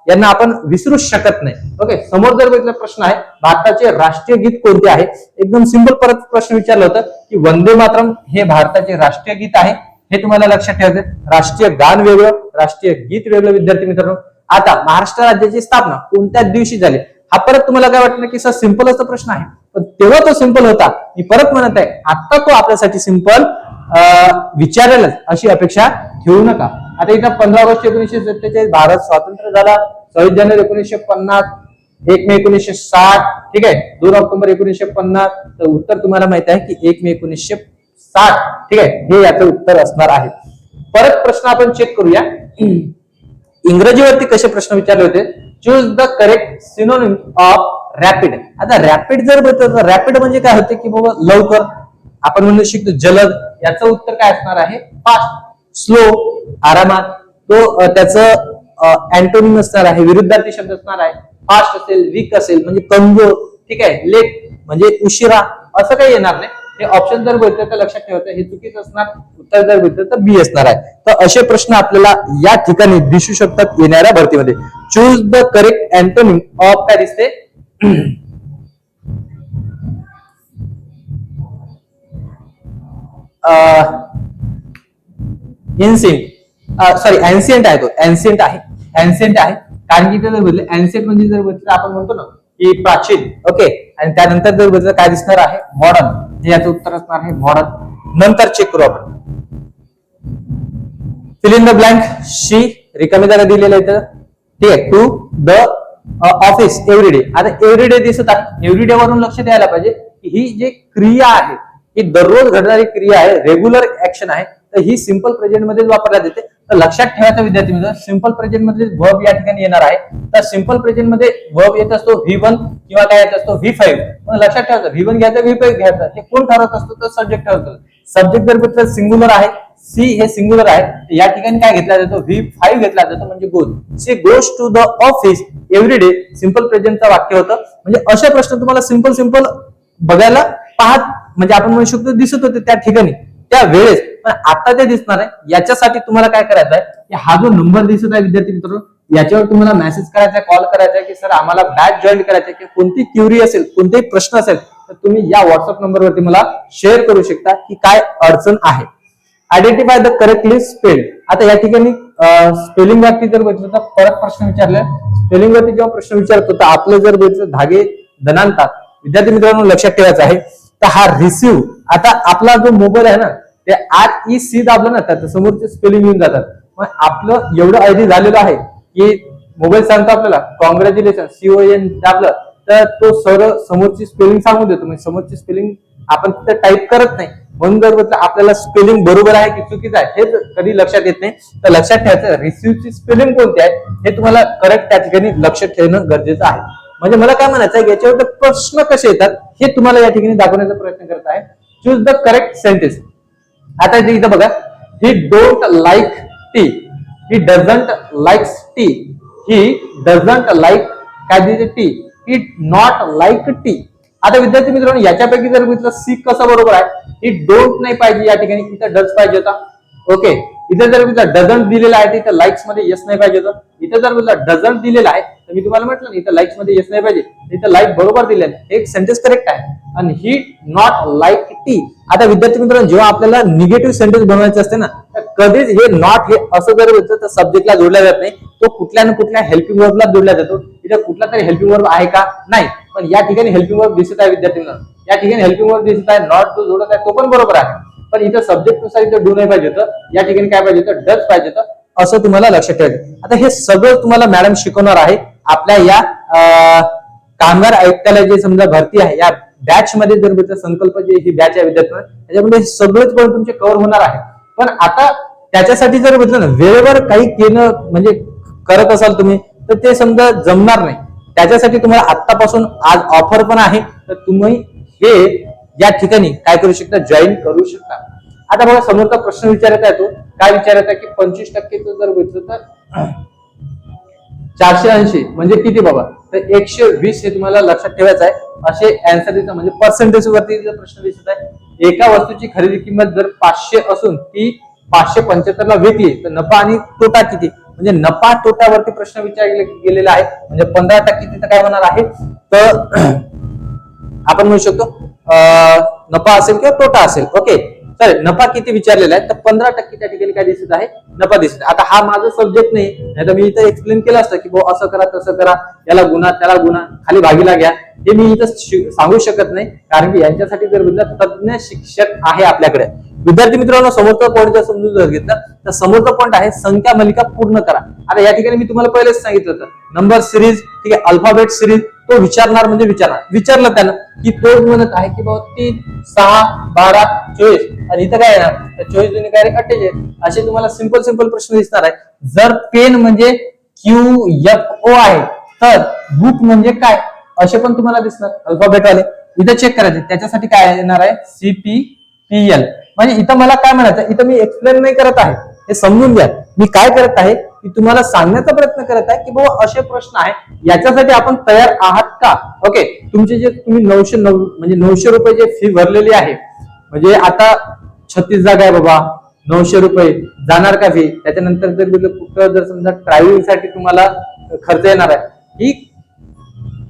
यांना आपण विसरू शकत नाही. ओके, समोर जर बघितलं प्रश्न आहे भारताचे राष्ट्रीय गीत कोणते आहे. एकदम सिंपल परत प्रश्न विचारलं होतं की वंदे मातरम हे भारताचे राष्ट्रीय गीत आहे. हे तुम्हाला लक्षात ठेवायचं. राष्ट्रीय गान वेगळं, राष्ट्रीय गीत वेगळं. विद्यार्थी मित्रांनो, आता महाराष्ट्र राज्याची स्थापना कोणत्या दिवशी झाली. हा परत तुम्हाला काय वाटतं की सर सिंपल असा प्रश्न आहे, पण तेव्हा तो सिंपल होता. मी परत म्हणत आहे आता तो आपल्यासाठी सिंपल विचारेलच अशी अपेक्षा ठेवू नका. आता इथं 15 ऑगस्ट 1947 भारत स्वातंत्र्य झाला. 26 जानेवारी 1950, 1 मे 1960, ठीक आहे, 2 ऑक्टोबर 1950. तर उत्तर तुम्हाला माहित आहे की 1 मे 1960, ठीक आहे, हे याचं उत्तर असणार आहे. परत प्रश्न आपण चेक करूया. इंग्रजीवरती कसे प्रश्न विचारले होते. Choose the correct synonym of rapid. आता रॅपिड जर बघितलं, रॅपिड म्हणजे काय होते की बाबा लवकर, आपण म्हणू शकतो जलद. याचं उत्तर काय असणार आहे, फास्ट. स्लो, आरामात. तो त्याचं अँटोनिम असणार आहे, विरुद्धार्थी शब्द असणार आहे. फास्ट असेल, वीक असेल म्हणजे कमजोर, ठीक आहे, लेट म्हणजे उशिरा, असं काही येणार नाही. हे ऑप्शन जर बघितलं तर लक्षात ठेवायचं हे चुकीचं असणार. उत्तर जर बघितलं तर बी असणार आहे. तर असे प्रश्न आपल्याला या ठिकाणी दिसू शकतात येणाऱ्या भरतीमध्ये. Choose the correct antonym of काय दिसते, एन्शियंट आहे. तो एन्शियंट आहे कारण की जर बघितलं एन्शियंट म्हणजे जर बघितलं आपण म्हणतो ना की प्राचीन. ओके, आणि त्यानंतर जर बघितलं काय दिसणार आहे, मॉडर्न. हे याचं उत्तर असणार आहे मॉडर्न. नंतर चेक करू आपण. Fill in the blank. शी रिकामी जागा दिलेला आहे, ठीक आहे. To the office every day. आता एव्हरीडे दिसत आहे, एव्हरीडे वरून लक्ष द्यायला पाहिजे की ही जी क्रिया आहे ही दररोज घडणारी क्रिया आहे, रेग्युलर ऍक्शन आहे. तर ही सिंपल प्रेझेंट मध्ये वापरण्यात येते. तर लक्षात ठेवायचं विद्यार्थी मित्र, सिंपल प्रेझेंट मध्ये वर्ब या ठिकाणी येणार आहे. तर सिंपल प्रेझेंट मध्ये वर्ब येत असतो V1 किंवा काय येत असतो V5. पण लक्षात ठेवायचं V1 घ्यायचं V5 घ्यायचं, हे कोण ठरवत असतो तर सब्जेक्ट ठरवतो. सब्जेक्ट जर बघितलं सिंग्युलर आहे, सी हे सिंग्युलर आहे, या ठिकाणी काय घेतला जातो, V5 घेतला जातो म्हणजे goes. She goes to the office every day. Simple प्रेझेंटचं वाक्य होतं. म्हणजे असे प्रश्न तुम्हाला सिंपल बघायला पाहत म्हणजे आपण म्हणू शकतो दिसत होते त्या ठिकाणी. त्या वेळेस, पण आता ते दिसणार आहे. याच्यासाठी तुम्हाला काय करायचं आहे, की हा जो नंबर दिसत आहे विद्यार्थी मित्रांनो, याच्यावर तुम्हाला मेसेज करायचा, कॉल करायचा की सर आम्हाला बॅच जॉईन करायचं, की कोणती क्युरी असेल, कोणतेही प्रश्न असेल तर तुम्ही या व्हॉट्सअप नंबरवरती मला शेअर करू शकता की काय अडचण आहे. Identify the correctly spelled. आता या ठिकाणी स्पेलिंग वरती जर बघितलं तर परत प्रश्न विचारले. स्पेलिंग वरती जेव्हा प्रश्न विचारतो तर आपलं जर बघितलं धागे दणांतात, विद्यार्थी मित्रांनो लक्षात ठेवायचं आहे. तर हा रिसिव्ह, आता आपला जो मोबाईल आहे ना ते REC दाबलं ना तर समोरचे स्पेलिंग येऊन जातात. मग आपलं एवढं आयडी झालेलं आहे की मोबाईल सांगतो आपल्याला कॉंग्रॅच्युलेशन, CON दाबलं तर तो सरळ समोरची स्पेलिंग सांगून देतो. म्हणजे समोरची स्पेलिंग आपण तिथे टाईप करत नाही, म्हणून जर आपल्याला स्पेलिंग बरोबर आहे की चुकीचं आहे हे कधी लक्षात येत नाही. तर लक्षात ठेवायचं रिसिव्हची स्पेलिंग कोणती आहे हे तुम्हाला करेक्ट त्या ठिकाणी लक्षात ठेवणं गरजेचं आहे. म्हणजे मला काय म्हणायचं आहे, याच्यावर प्रश्न कसे येतात हे तुम्हाला या ठिकाणी दाखवण्याचा प्रयत्न करत आहे. Choose the correct sentence. आता इथं बघा, ही don't like tea, he doesn't likes T, he doesn't like काय दिले T, he not like tea. आता विद्यार्थी मित्रांनो याच्यापैकी जर बघितलं सी कसं बरोबर आहे, ही डोंट नाही पाहिजे या ठिकाणी, इथं डज पाहिजे होता. ओके, इथं जर बघितलं डझंट दिलेला आहे तर इथं लाईक्स मध्ये येस नाही पाहिजे होतं. इथं जर बघितलं डझंट दिलेला आहे तर मी तुम्हाला म्हटलं ना इथं लाईक्स मध्ये येस नाही पाहिजे, इथं लाईक बरोबर दिलेलं आहे, एक सेंटेन्स करेक्ट आहे. आणि ही नॉट लाईक टी. आता विद्यार्थी मित्रांनो जेव्हा आपल्याला निगेटिव्ह सेंटेन्स बनवायचे असते ना तर कधीच हे नॉट हे असं जर होतं तर सब्जेक्टला जोडला जात नाही, तो कुठल्या ना कुठल्या हेल्पिंग वर्बला जोडला जातो. इथं कुठला तरी हेल्पिंग वर्ब आहे का, नाही, पण या ठिकाणी हेल्पिंग वर्ब दिसत आहे विद्यार्थी मित्रांनो, या ठिकाणी हेल्पिंग वर्ब दिसत आहे, नॉट जो जोडत आहे तो पण बरोबर आहे, पण इथं सब्जेक्ट नुसार इथं डू नाही पाहिजे होतं, या ठिकाणी काय पाहिजे होतं डज पाहिजे होतं, असं तुम्हाला लक्षात ठेवायचं. आता हे सगळं तुम्हाला मॅडम शिकवणार आहे आपल्या या कामगार आयुक्तालय जे समजा भरती आहे या बॅच मध्ये जर बघितलं संकल्प जे ही बॅच आहे विद्यार्थ्यांना त्याच्यामध्ये सगळेच पॉईंट तुमचे कव्हर होणार आहे. पण आता त्याच्यासाठी जर बघितलं ना वेळेवर काही केलं म्हणजे करत असाल तुम्ही तर ते समजा जमणार नाही. त्याच्यासाठी तुम्हाला आतापासून आज ऑफर पण आहे, तर तुम्ही हे या ठिकाणी काय करू शकता, जॉईन करू शकता. आता बघा समोरचा प्रश्न विचारत आहे, तो काय विचारत आहे की 25% जर बघितलं तर 480 म्हणजे किती बाबा, तर 120 हे तुम्हाला लक्षात ठेवायचं आहे. असे आन्सर दिसत म्हणजे पर्सेंटेज वरती प्रश्न दिसत आहे. एका वस्तूची खरेदी किंमत जर 500 असून ती 575 ला विकली तर नफा आणि तोटा किती, म्हणजे नफा तोट्यावरती प्रश्न विचारले गेलेला आहे. म्हणजे 15% तिथं काय होणार आहे, तर आपण म्हणू शकतो नफा असेल किंवा तोटा असेल. ओके, तर नफा किती विचारलेला आहे तर 15% त्या ठिकाणी काय दिसत आहे, नफा दिसत. आता हा माझा सब्जेक्ट नाही तर मी इथं एक्सप्लेन केलं असतं की भाऊ असं करा तसं करा, याला गुन्हा त्याला गुन्हा, खाली भागीला घ्या, हे मी इथं सांगू शकत नाही, कारण की यांच्यासाठी जर बघितलं तज्ञ शिक्षक आहे आपल्याकडे. विद्यार्थी मित्रांनो समोरचा पॉईंट जर समजून जर घेतला तर समोरचा पॉईंट आहे संख्या मालिका पूर्ण करा. आता या ठिकाणी मी तुम्हाला पहिलेच सांगितलं होतं नंबर सिरीज, ठीक आहे, अल्फाबेट सिरीज, तो विचारणार म्हणजे विचारलं त्यानं की तो म्हणत आहे की बाबा 3, 6, 12, 24 आणि इथं काय येणार तर 24 दुनी काय 48. असे तुम्हाला सिंपल प्रश्न दिसणार आहे. जर पेन म्हणजे QFO आहे तर बुक म्हणजे काय असे पण तुम्हाला दिसणार अल्फाबेट वाले. इथं चेक करायचे, त्याच्यासाठी काय येणार आहे CPPL. म्हणजे इथं मला काय म्हणायचं, इथं मी एक्सप्लेन नाही करत आहे, हे समजून घ्या. मी काय करत आहे की तुम्हाला सांगण्याचा प्रयत्न करत आहे की बाबा असे प्रश्न आहे, याच्यासाठी आपण तयार आहात का. ओके, तुमचे जे तुम्ही 900 रुपये जे फी भरलेली आहे, म्हणजे आता 36 जागा आहे बाबा, 900 रुपये जाणार का फी. त्याच्यानंतर जर कुठं जर समजा ट्रॅव्हलिंग साठी तुम्हाला खर्च येणार आहे, ही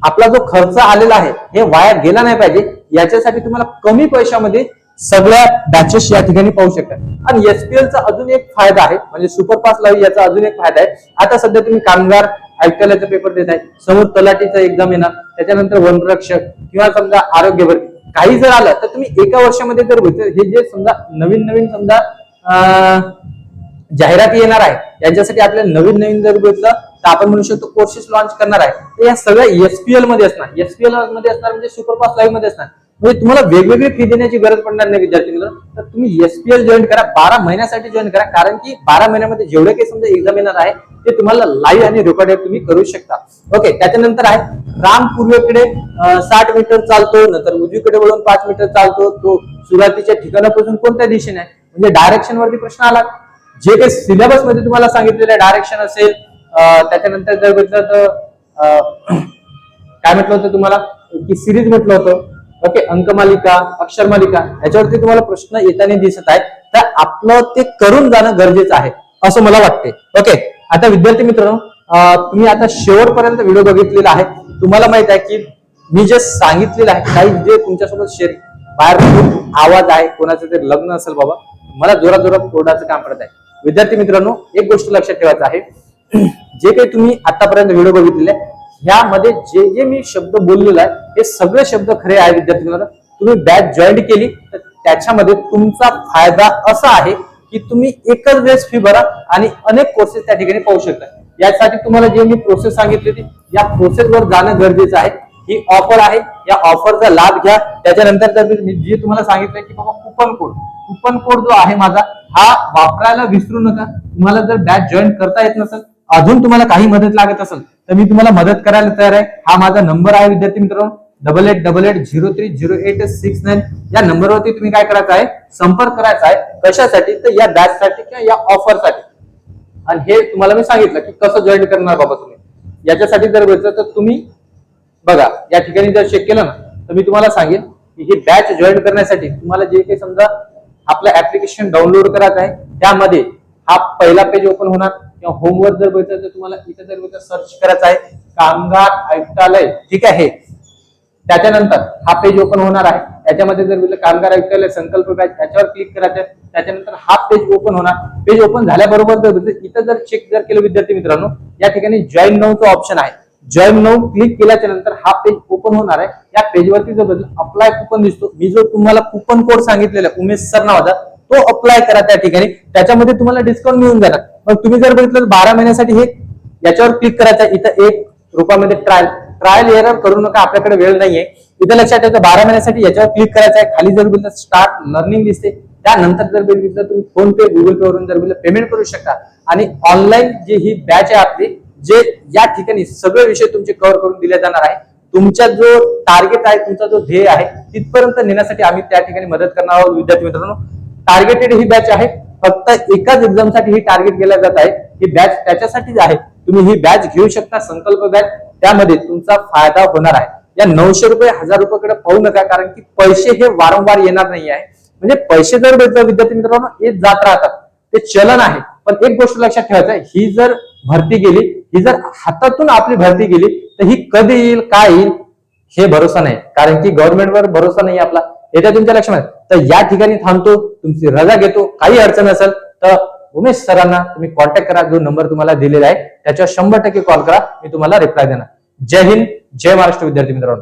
आपला जो खर्च आलेला आहे हे वाया गेला नाही पाहिजे, याच्यासाठी तुम्हाला कमी पैशामध्ये सगळ्या बॅचेस या ठिकाणी पाहू शकता. आणि SPL चा अजून एक फायदा आहे, म्हणजे सुपरफास्ट लाईव्ह याचा अजून एक फायदा आहे. आता सध्या तुम्ही कामगार आयुक्तालयाचा पेपर देत आहे, समोर तलाठीचा एक्झाम येणार, त्याच्यानंतर वनरक्षक किंवा समजा आरोग्यभर काही जर आलं तर तुम्ही एका वर्षामध्ये जर हे जे समजा नवीन समजा जाहिराती येणार आहे, यांच्यासाठी आपल्याला नवीन जर बघितलं तर आपण म्हणू शकतो कोर्सेस लॉन्च करणार आहे. तर या सगळ्या SPL मध्ये असणार, SPL मध्ये असणार म्हणजे सुपरफास्ट लाईव्ह मध्ये असणार. म्हणजे तुम्हाला वेगवेगळी फी देण्याची गरज पडणार नाही विद्यार्थी मित्रांनो. तर तुम्ही SPL जॉईन करा, 12 महिन्यासाठी जॉईन करा, कारण की 12 महिन्यामध्ये जेवढे काही समजा एक्झाम येणार आहे ते तुम्हाला लाईव्ह आणि रेकॉर्डेड तुम्ही करू शकता. ओके, त्याच्यानंतर आहे राम पूर्वेकडे 60 मीटर चालतो, नंतर उजवीकडे वळून 5 मीटर चालतो, तो सुरुवातीच्या ठिकाणापासून कोणत्या दिशेने आहे, म्हणजे डायरेक्शन वरती प्रश्न आला. जे काही सिलेबस मध्ये तुम्हाला सांगितलेलं डायरेक्शन असेल, त्याच्यानंतर जर बघितलं तर काय म्हटलं होतं तुम्हाला की सिरीज म्हटलं होतं, ओके, अंकमालिका, अक्षरमालिका याच्यावरती तुम्हाला प्रश्न येताना दिसत आहे, तर आपलं ते करून जाणं गरजेचं आहे असं मला वाटते. ओके, आता विद्यार्थी मित्रांनो, तुम्ही आता शेवटपर्यंत व्हिडिओ बघितलेला आहे. तुम्हाला माहित आहे की मी जे सांगितलेलं आहे, काही जे तुमच्यासोबत शेअर, बाहेर खूप आवाज आहे, कोणाचं ते लग्न असेल बाबा, मला जोरात जोरात कोर्टाचं काम करत आहे. विद्यार्थी मित्रांनो, एक गोष्ट लक्षात ठेवायचं आहे, जे काही तुम्ही आतापर्यंत व्हिडिओ बघितलेले ह्यामध्ये जे जे मी शब्द बोललेला आहे हे सगळे शब्द खरे आहे. विद्यार्थी मित्रांनो, तुम्ही बॅच जॉईन केली तर त्याच्यामध्ये तुमचा फायदा असा आहे की तुम्ही एकच वेळेस फी भरा आणि अनेक कोर्सेस त्या ठिकाणी पाहू शकता. यासाठी तुम्हाला जे मी प्रोसेस सांगितली होती, या प्रोसेसवर जाणं गरजेचं आहे. ही ऑफर आहे, या ऑफरचा लाभ घ्या. त्याच्यानंतर तर मी जे तुम्हाला सांगितलं की बाबा कुपन कोड जो आहे माझा, हा वापरायला विसरू नका. तुम्हाला जर बॅच जॉईन करता येत नसेल, अजून तुम्हाला काही मदत लागत असेल तर मी तुम्हाला मदत करायला तयार आहे. हा माझा नंबर आहे विद्यार्थी मित्रांनो, 8888030869. या नंबरवरती तुम्ही काय करायचं आहे, संपर्क करायचा आहे. कशासाठी, तर या बॅच साठी किंवा या ऑफर साठी. आणि हे तुम्हाला मी सांगितलं की कसं जॉईन करणार बाबा तुम्ही. याच्यासाठी जर भेटलं तर तुम्ही बघा, या ठिकाणी जर चेक केलं ना, तर मी तुम्हाला सांगेन की ही बॅच जॉईन करण्यासाठी तुम्हाला जे काही समजा आपलं ऍप्लिकेशन डाउनलोड करायचं आहे, त्यामध्ये हा पहिला पेज ओपन होणार. किंवा होमवर्क जर बघितलं तर तुम्हाला इथे जर सर्च करायचं आहे कामगार आयुक्तालय, ठीक आहे. त्याच्यानंतर हा पेज ओपन होणार आहे. त्याच्यामध्ये जर बघितलं कामगार आयुक्तालय संकल्प बॅच, त्याच्यावर क्लिक करायचं. त्याच्यानंतर हा पेज ओपन होणार. पेज ओपन झाल्याबरोबर जर बघितलं, इथं जर चेक जर केलं विद्यार्थी मित्रांनो, या ठिकाणी जॉईन नाऊचं ऑप्शन आहे. जॉईन नाऊ क्लिक केल्याच्या नंतर हा पेज ओपन होणार आहे. या पेजवरती जर बघितलं अप्लाय कुपन दिसतो. मी जो तुम्हाला कुपन कोड सांगितलेला उमेश सर नावाचा, तो अप्लाय करा त्या ठिकाणी. त्याच्यामध्ये तुम्हाला डिस्काउंट मिळून जाणार. मग तुम्ही जर बघितलं 12 महिन्यासाठी हे याच्यावर क्लिक करायचं. इथं ₹1 ट्रायल एरर करू नका, आपल्याकडे वेळ नाहीये. इथं लक्षात ठेवायचं 12 महिन्यासाठी याच्यावर क्लिक करायचं आहे. खाली जर बघितलं स्टार्ट लर्निंग दिसते. त्यानंतर जर बघितलं तुम्ही फोन पे, गुगल पे वरून जर बघितलं पेमेंट करू शकता. आणि ऑनलाईन जी ही बॅच आहे आपली, जे या ठिकाणी सगळे विषय तुमचे कव्हर करून दिले जाणार आहे. तुमचा जो टार्गेट आहे, तुमचा जो ध्येय आहे, तिथपर्यंत नेण्यासाठी आम्ही त्या ठिकाणी मदत करणार आहोत. विद्यार्थी मित्रांनो, टार्गेटेड ही बॅच आहे. फक्त एकाच एक्झामसाठी ही टार्गेट केल्या जात आहे. ही बॅच त्याच्यासाठीच आहे. तुम्ही ही बॅच घेऊ शकता, संकल्प बॅच. त्यामध्ये तुमचा फायदा होणार आहे. या 900 रुपये 1000 रुपयाकडे पाहू नका, कारण की पैसे हे वारंवार येणार नाही आहे. म्हणजे पैसे जर विद्यार्थी मित्रांनो येत जात राहतात, ते चलन आहे. पण एक गोष्ट लक्षात ठेवायचं, ही जर भरती गेली, ही जर हातातून आपली भरती गेली, तर ही कधी येईल, काय येईल हे भरोसा नाही. कारण की गव्हर्नमेंटवर भरोसा नाही आपला. येत्या तुमच्या लक्षात. तर या ठिकाणी थांबतो, तुमची रजा घेतो. काही अडचण असेल तर उमेश सरांना तुम्ही कॉन्टॅक्ट करा. जो नंबर तुम्हाला दिलेला आहे त्याच्यावर 100% कॉल करा, मी तुम्हाला रिप्लाय देणार. जय हिंद, जय महाराष्ट्र विद्यार्थी मित्रांनो.